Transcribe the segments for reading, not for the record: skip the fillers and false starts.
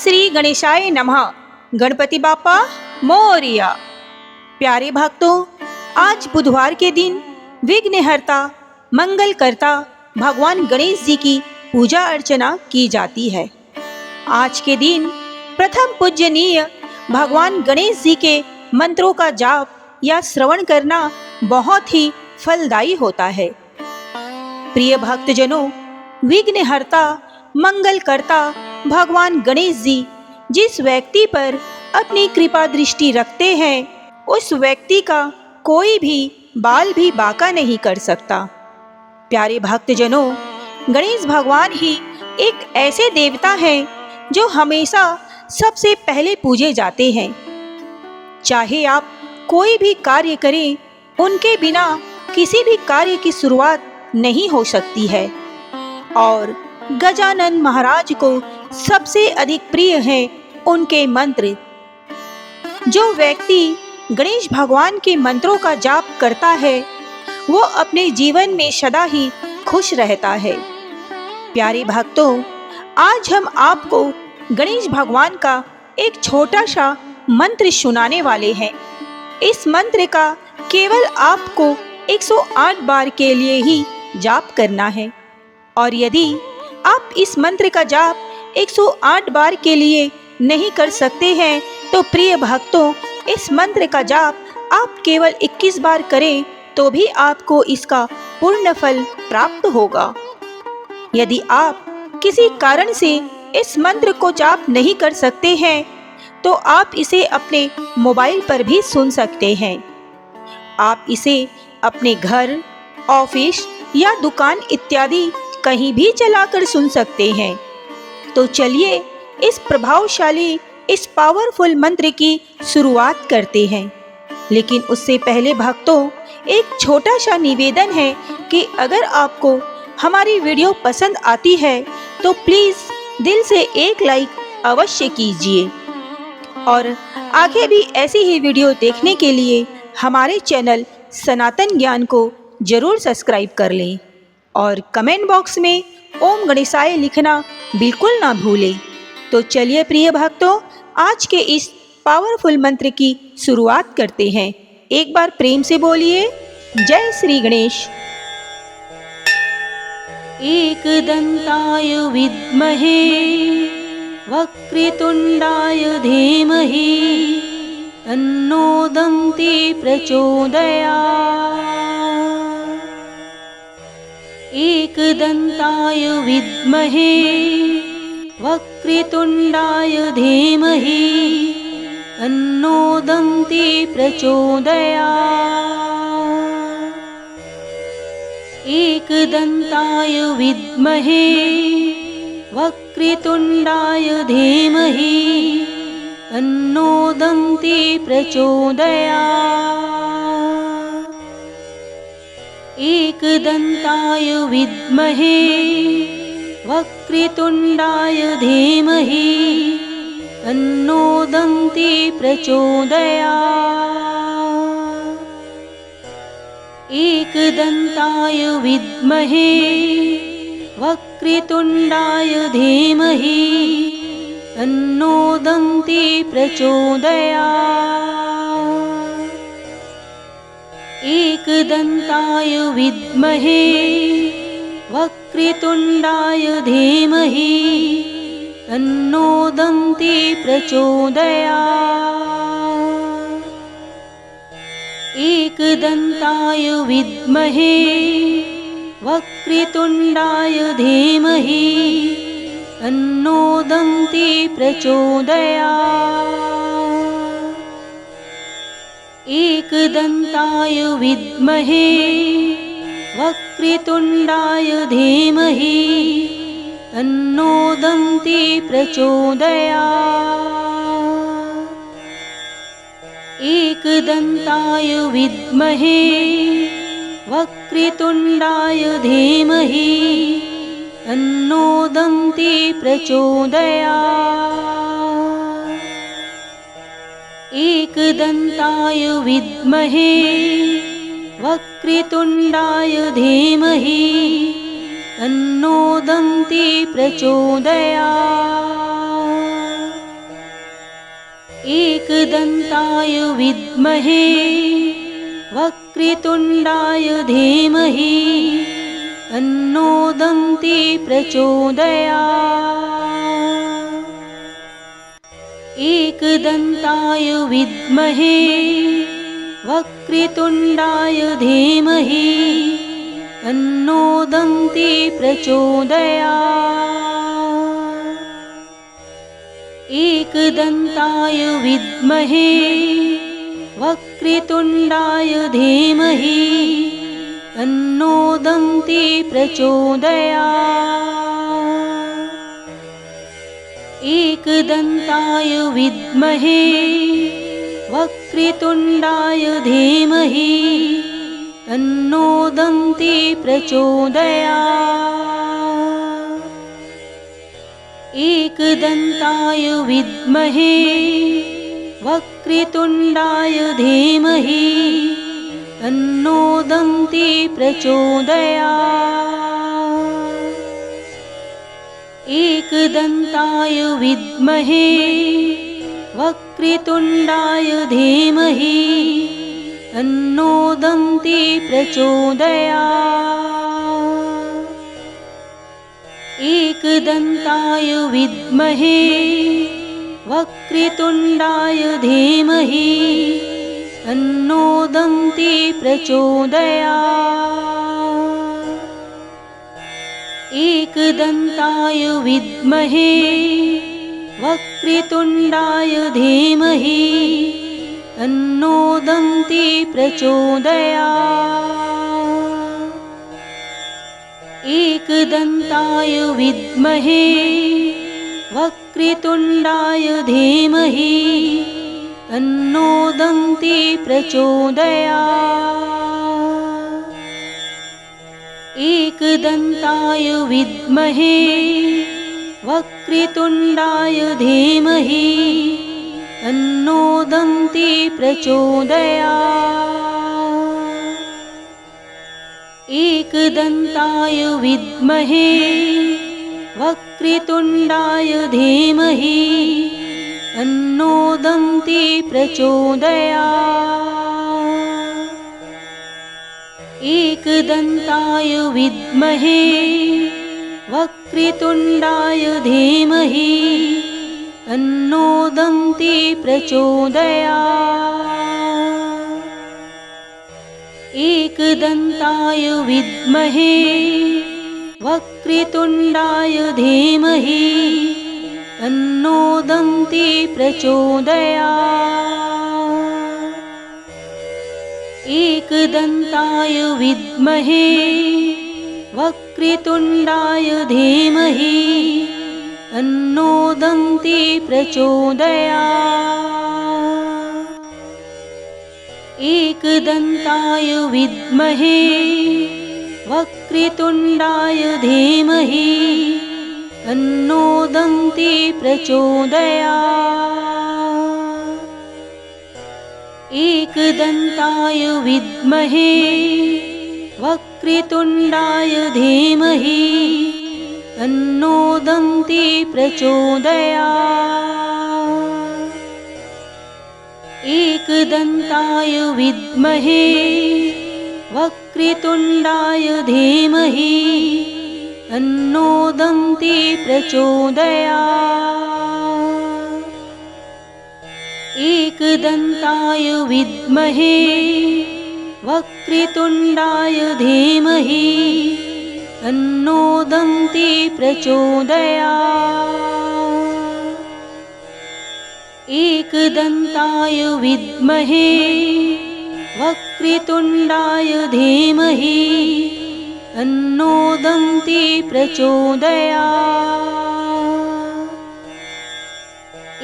श्री गणेशाय नमः। गणपति बापा मोरिया। प्यारे भक्तों, आज बुधवार के दिन विघ्नहर्ता मंगलकर्ता भगवान गणेश जी की पूजा अर्चना की जाती है। आज के दिन प्रथम पूजनीय भगवान गणेश जी के मंत्रों का जाप या श्रवण करना बहुत ही फलदायी होता है। प्रिय भक्तजनों, विघ्नहर्ता मंगलकर्ता भगवान गणेश जी जिस व्यक्ति पर अपनी कृपा दृष्टि रखते हैं, उस व्यक्ति का कोई भी बाल भी बांका नहीं कर सकता। प्यारे भक्तजनों, गणेश भगवान ही एक ऐसे देवता हैं जो हमेशा सबसे पहले पूजे जाते हैं। चाहे आप कोई भी कार्य करें, उनके बिना किसी भी कार्य की शुरुआत नहीं हो सकती है। और गजानन महाराज को सबसे अधिक प्रिय है उनके मंत्र। जो व्यक्ति गणेश भगवान के मंत्रों का जाप करता है, वो अपने जीवन में सदा ही खुश रहता है। प्यारे भक्तों, आज हम आपको गणेश भगवान का एक छोटा सा मंत्र सुनाने वाले हैं। इस मंत्र का केवल आपको 108 बार के लिए ही जाप करना है। और यदि आप इस मंत्र का जाप 108 बार के लिए नहीं कर सकते हैं, तो प्रिय भक्तों, इस मंत्र का जाप आप केवल 21 बार करें तो भी आपको इसका पूर्ण फल प्राप्त होगा। यदि आप किसी कारण से इस मंत्र को जाप नहीं कर सकते हैं, तो आप इसे अपने मोबाइल पर भी सुन सकते हैं। आप इसे अपने घर, ऑफिस या दुकान इत्यादि कहीं भी चलाकर सुन सकते हैं। तो चलिए इस प्रभावशाली, इस पावरफुल मंत्र की शुरुआत करते हैं। लेकिन उससे पहले भक्तों, एक छोटा सा निवेदन है कि अगर आपको हमारी वीडियो पसंद आती है तो प्लीज़ दिल से एक लाइक अवश्य कीजिए। और आगे भी ऐसी ही वीडियो देखने के लिए हमारे चैनल सनातन ज्ञान को जरूर सब्सक्राइब कर लें। और कमेंट बॉक्स में ओम गणेशाय लिखना बिल्कुल ना भूलें। तो चलिए प्रिय भक्तों, आज के इस पावरफुल मंत्र की शुरुआत करते हैं। एक बार प्रेम से बोलिए, जय श्री गणेश। एकदंताय विद्महे वक्रतुंडाय धीमहि तन्नो दन्ति प्रचोदयात्। एकदंताय विद्महे वक्रतुंडाय धीमहि तन्नो दन्ति प्रचोदयात्। एकदंताय विद्महे वक्रतुंडाय धीमहि तन्नो दन्ति प्रचोदयात्। एकदंताय विद्महे वक्रतुंडाय धीमहि तन्नो दन्ति प्रचोदयात्। एकदंताय विद्महे वक्रतुंडाय धीमहि तन्नो दन्ति प्रचोदयात्। एकदंताय विद्महे वक्रतुंडाय धीमहि तन्नो दन्ति प्रचोदयात्। एकदंताय विद्महे वक्रतुंडाय धीमहि तन्नो दन्ति प्रचोदयात्। एकदंताय विद्महे वक्रतुंडाय धीमहि तन्नो दन्ति प्रचोदयात्। एकदंताय विद्महे वक्रतुंडाय धीमहि तन्नो दन्ति प्रचोदयात्। एकदंताय विद्महे वक्रतुंडाय धीमहि तन्नो दन्ति प्रचोदयात्। एकदन्ताय विद्महे वक्रतुण्डाय धीमहि तन्नो दन्ती प्रचोदयात्। एकदन्ताय विद्महे वक्रतुण्डाय धीमहि तन्नो दन्ती प्रचोदयात्। एकदन्ताय विद्महे वक्रतुण्डाय धीमहि तन्नो दन्ती प्रचोदयात्। एकदन्ताय विद्महे वक्रतुण्डाय धीमहि तन्नो दन्ती प्रचोदयात्। एकदन्ताय विद्महे वक्रतुण्डाय धीमहि तन्नो दन्ती प्रचोदयात्। एकदन्ताय विद्महे वक्रतुण्डाय धीमहि तन्नो दन्ती प्रचोदयात्। एकदन्ताय विद्महे वक्रतुण्डाय धीमहि तन्नो दन्ती प्रचोदयात्। एकदन्ताय विद्महे वक्रतुण्डाय धीमहि तन्नो दन्ती प्रचोदयात्। एकदन्ताय विद्महे वक्रतुण्डाय धीमहि तन्नो दन्ती प्रचोदयात्। एकदन्ताय विद्महे वक्रतुण्डाय धीमहि तन्नो दन्ती प्रचोदयात्। एकदन्ताय विद्महे वक्रतुण्डाय धीमहि तन्नो दन्ती प्रचोदयात्। एकदन्ताय विद्महे वक्रतुण्डाय धीमहि तन्नो दन्ती प्रचोदयात्। एकदन्ताय विद्महे वक्रतुण्डाय धीमहि तन्नो दन्ती प्रचोदयात्। एकदन्ताय विद्महे वक्रतुण्डाय धीमहि तन्नो दन्ती प्रचोदयात्। एकदन्ताय विद्महे वक्रतुण्डाय धीमहि तन्नो दन्ती प्रचोदयात्। एकदन्ताय विद्महे वक्रतुण्डाय धीमहि तन्नो दन्ती प्रचोदयात्। एकदन्ताय विद्महे वक्रतुण्डाय धीमहि तन्नो दन्ती प्रचोदयात्। एकदन्ताय विद्महे वक्रतुण्डाय धीमहि तन्नो दन्ती प्रचोदयात्। एकदन्ताय विद्महे वक्रतुण्डाय धीमहि तन्नो दन्ती प्रचोदयात्।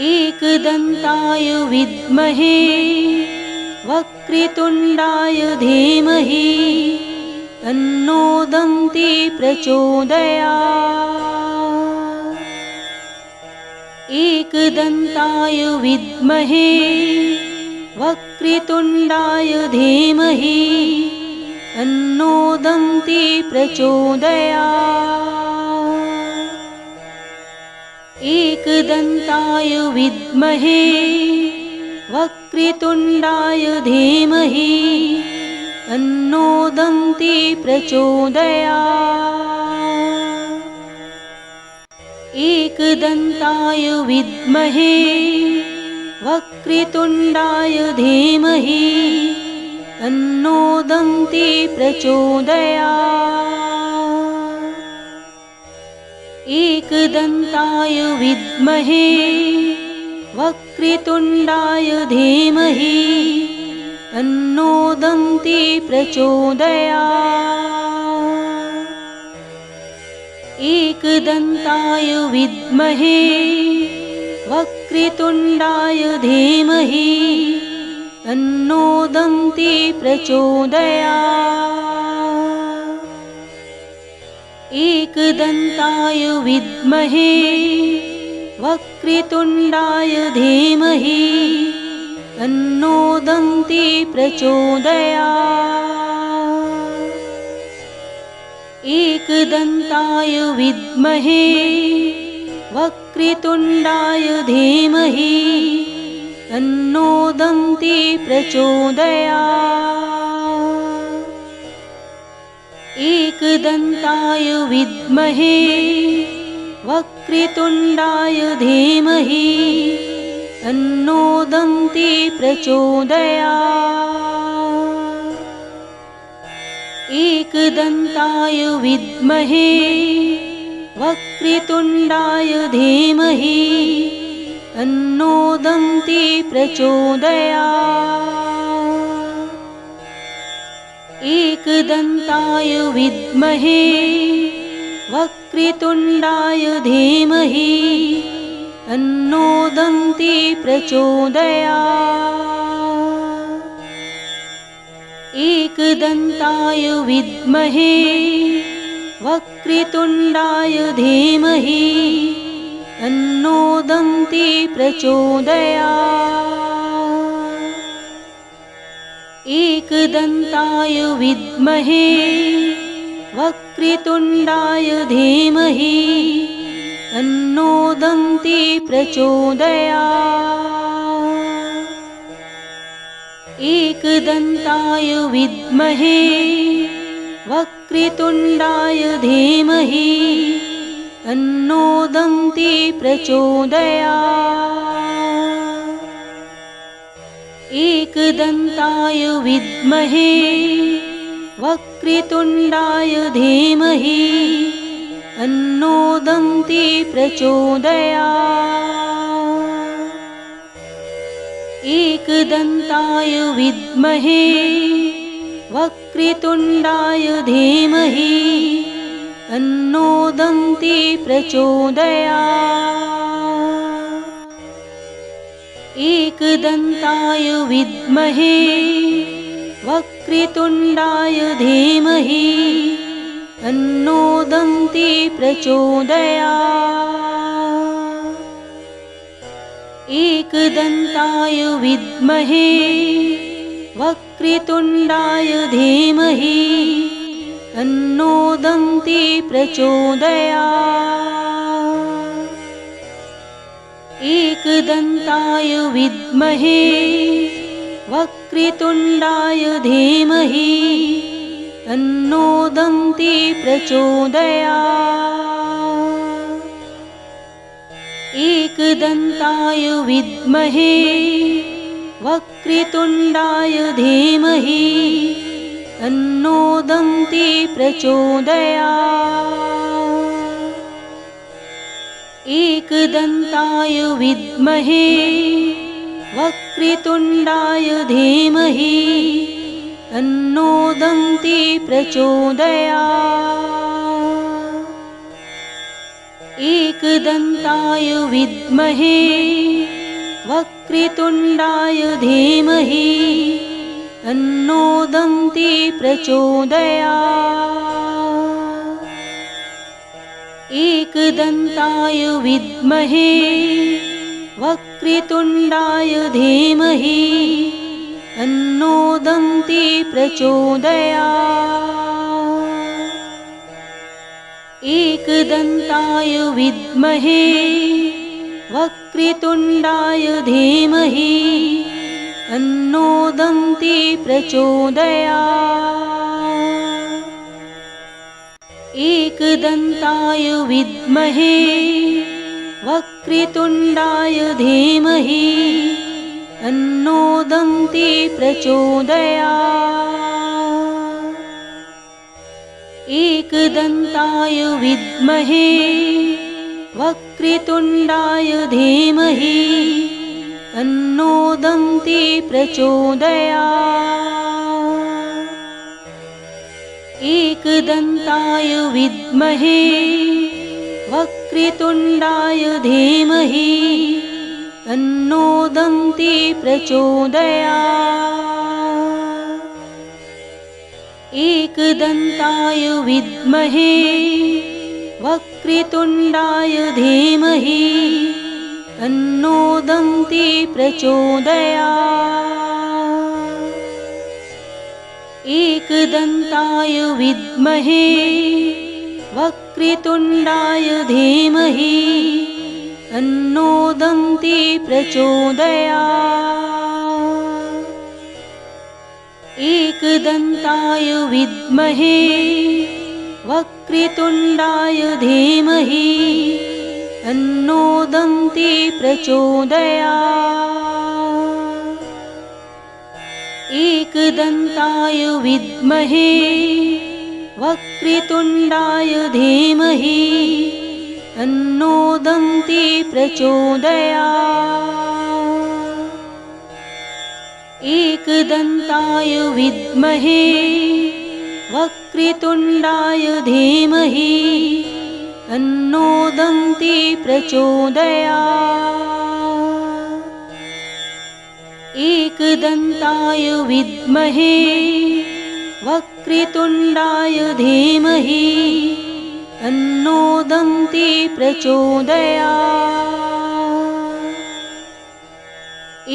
एकदन्ताय विद्महे वक्रतुण्डाय धीमहि तन्नो दन्ती प्रचोदयात्। एकदन्ताय विद्महे वक्रतुण्डाय धीमहि तन्नो दन्ती प्रचोदयात्। एकदन्ताय विद्महे वक्रतुण्डाय धीमहि तन्नो दन्ती प्रचोदयात्। एकदन्ताय विद्महे वक्रतुण्डाय धीमहि तन्नो दन्ती प्रचोदयात्। एकदन्ताय विद्महे वक्रतुण्डाय धीमहि तन्नो दन्ती प्रचोदयात्। एकदन्ताय विद्महे वक्रतुण्डाय धीमहि तन्नो दन्ती प्रचोदयात्। एकदन्ताय विद्महे वक्रतुण्डाय धीमहि तन्नो दन्ती प्रचोदयात्। एकदन्ताय विद्महे वक्रतुण्डाय धीमहि तन्नो दन्ती प्रचोदयात्। एकदन्ताय विद्महे वक्रतुण्डाय धीमहि तन्नो दन्ती प्रचोदयात्। एकदन्ताय विद्महे वक्रतुण्डाय धीमहि तन्नो दन्ती प्रचोदयात्। एकदन्ताय विद्महे वक्रतुण्डाय धीमहि तन्नो दन्ती प्रचोदयात्। एकदन्ताय विद्महे वक्रतुण्डाय धीमहि तन्नो दन्ती प्रचोदयात्। एकदन्ताय विद्महे वक्रतुण्डाय धीमहि तन्नो दन्ती प्रचोदयात्। एकदन्ताय विद्महे वक्रतुण्डाय धीमहि तन्नो दन्ती प्रचोदयात्। एकदन्ताय विद्महे वक्रतुण्डाय धीमहि तन्नो दन्ती प्रचोदयात्। एकदन्ताय विद्महे वक्रतुण्डाय धीमहि तन्नो दन्ती प्रचोदयात्। एकदन्ताय विद्महे वक्रतुण्डाय धीमहि तन्नो दन्ती प्रचोदयात्। एकदन्ताय विद्महे वक्रतुण्डाय धीमहि तन्नो दन्ती प्रचोदयात्। एकदन्ताय विद्महे वक्रतुण्डाय धीमहि तन्नो दन्ती प्रचोदयात्। एकदन्ताय विद्महे वक्रतुण्डाय धीमहि तन्नो दन्ती प्रचोदयात्। एकदन्ताय विद्महे वक्रतुण्डाय धीमहि तन्नो दन्ती प्रचोदयात्। एकदन्ताय विद्महे वक्रतुण्डाय धीमहि तन्नो दन्ती प्रचोदयात्। एकदन्ताय विद्महे वक्रतुण्डाय धीमहि तन्नो दन्ती प्रचोदयात्। एकदन्ताय विद्महे वक्रतुण्डाय धीमहि तन्नो दन्ती प्रचोदयात्। एकदन्ताय विद्महे वक्रतुण्डाय धीमहि तन्नो दन्ती प्रचोदयात्। एकदन्ताय विद्महे वक्रतुण्डाय धीमहि तन्नो दन्ती प्रचोदयात्। एकदन्ताय विद्महे वक्रतुण्डाय धीमहि तन्नो दन्ती प्रचोदयात्। एकदन्ताय विद्महे वक्रतुण्डाय धीमहि तन्नो दन्ती प्रचोदयात्। एकदन्ताय विद्महे वक्रतुण्डाय धीमहि तन्नो दन्ती प्रचोदयात्। एकदन्ताय विद्महे वक्रतुण्डाय धीमहि तन्नो दन्ती प्रचोदयात्। एकदन्ताय विद्महे वक्रतुण्डाय धीमहि तन्नो दन्ती प्रचोदयात्। एकदन्ताय विद्महे वक्रतुण्डाय धीमहि तन्नो दन्ती प्रचोदयात्। एकदन्ताय विद्महे वक्रतुण्डाय धीमहि तन्नो दन्ती प्रचोदयात्।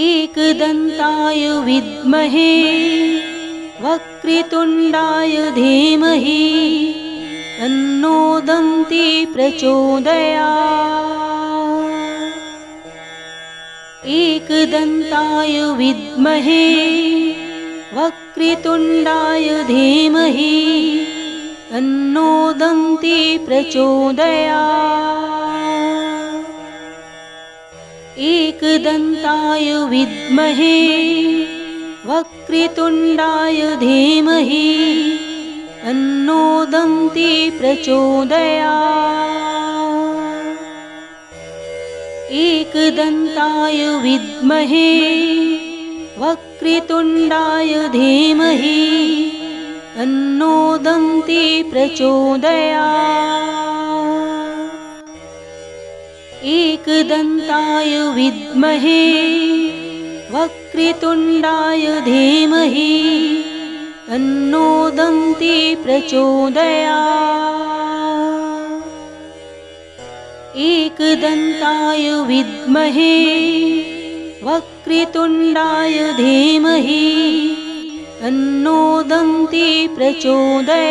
एकदन्ताय विद्महे वक्रतुण्डाय धीमहि तन्नो दन्ती प्रचोदयात्। एकदन्ताय विद्महे वक्रतुण्डाय धीमहि तन्नो दन्ती प्रचोदयात्। एकदन्ताय विद्महे वक्रतुण्डाय धीमहि तन्नो दन्ती प्रचोदयात्। एकदन्ताय विद्महे वक्रतुण्डाय धीमहि तन्नो दन्ती प्रचोदयात्। एकदन्ताय विद्महे वक्रतुण्डाय धीमहि तन्नो दन्ती प्रचोदयात्। एकदन्ताय विद्महे वक्रतुण्डाय धीमहि तन्नो दन्ती प्रचोदयात्।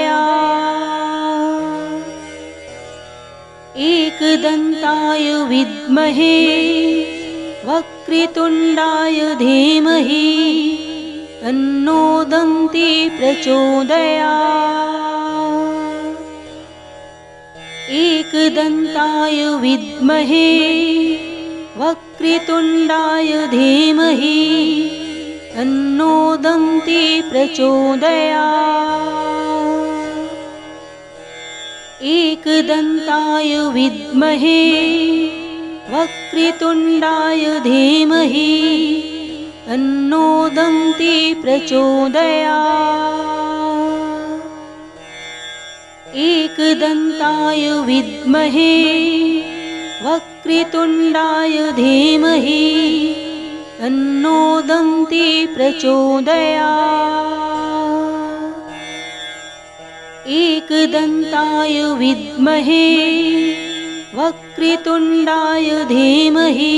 एकदन्ताय विद्महे वक्रतुण्डाय धीमहि तन्नो दन्ती प्रचोदयात्। एकदन्ताय विद्महे वक्रतुण्डाय धीमहि तन्नो दन्ती प्रचोदयात्। एकदन्ताय विद्महे वक्रतुण्डाय धीमहि तन्नो दन्ती प्रचोदयात्। एकदन्ताय विद्महे वक्रतुण्डाय धीमहि तन्नो दन्ती प्रचोदयात्। एकदन्ताय विद्महे वक्रतुण्डाय धीमहि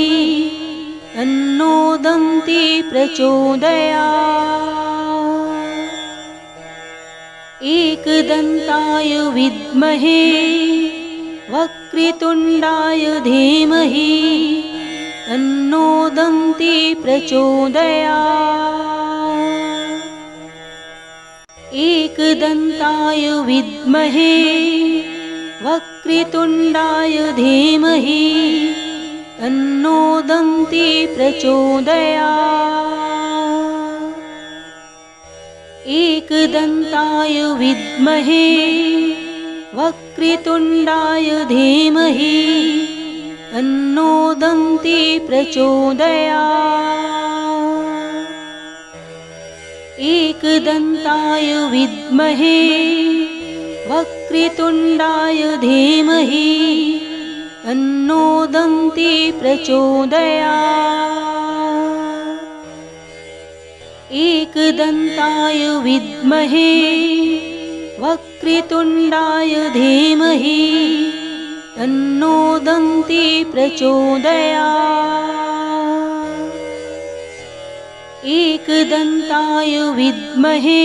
तन्नो दन्ती प्रचोदयात्। एकदन्ताय विद्महे वक्रतुण्डाय धीमहि तन्नो दन्ती प्रचोदयात्। एकदन्ताय विद्महे वक्रतुण्डाय धीमहि तन्नो दन्ती प्रचोदयात्। एकदन्ताय विद्महे वक्रतुण्डाय धीमहि तन्नो दन्ती प्रचोदयात्। एकदन्ताय विद्महे वक्रतुण्डाय धीमहि तन्नो दन्ती प्रचोदयात्। एकदन्ताय विद्महे वक्रतुण्डाय धीमहि तन्नो दन्ती प्रचोदयात्। एकदन्ताय विद्महे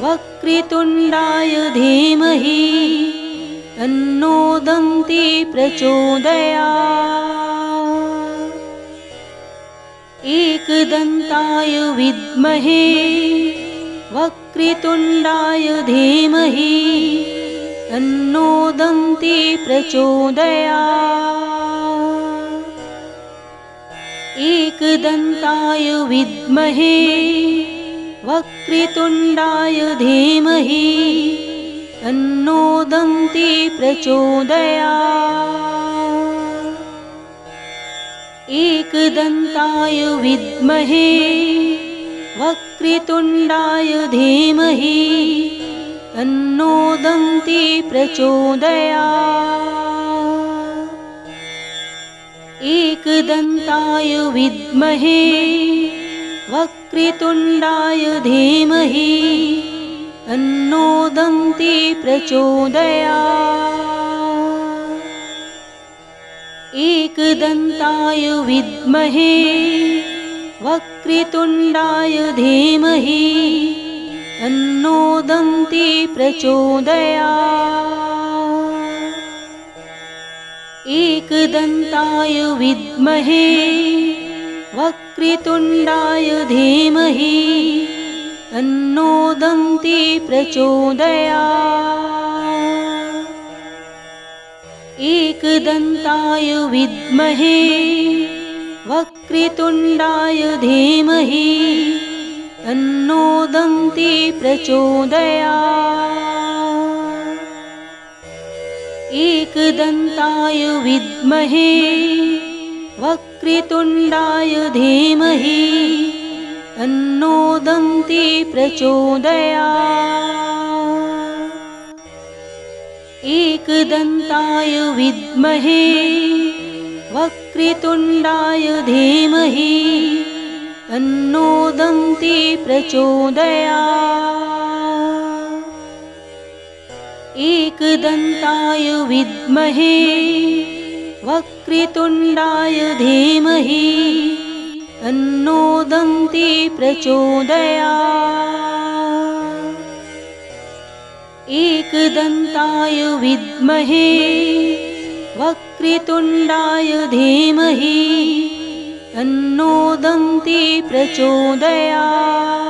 वक्रतुण्डाय धीमहि तन्नो दन्ती प्रचोदयात्। एकदन्ताय विद्महे वक्रतुण्डाय धीमहि तन्नो दन्ती प्रचोदयात्। एकदन्ताय विद्महे वक्रतुण्डाय धीमहि तन्नो दन्ती प्रचोदयात्। एकदन्ताय विद्महे वक्रतुण्डाय धीमहि तन्नो दन्ती प्रचोदयात्। एकदन्ताय विद्महे वक्रतुण्डाय धीमहि तन्नो दन्ती प्रचोदयात्। एकदन्ताय विद्महे वक्रतुण्डाय धीमहि तन्नो दन्ती प्रचोदयात्। एकदन्ताय विद्महे वक्रतुण्डाय धीमहि तन्नो दन्ती प्रचोदयात्। एकदन्ताय विद्महे वक्रतुण्डाय धीमहि तन्नो दन्ती प्रचोदयात्। एकदन्ताय विद्महे वक्रतुण्डाय धीमहि तन्नो दन्ती प्रचोदयात्। एकदन्ताय विद्महे वक्रतुण्डाय धीमहि तन्नो दन्ती प्रचोदयात्। एकदन्ताय विद्महे वक्रतुण्डाय धीमहि तन्नो दन्ती प्रचोदयात्। एकदन्ताय विद्महे वक्रतुण्डाय धीमहि तन्नो दन्ती प्रचोदयात्।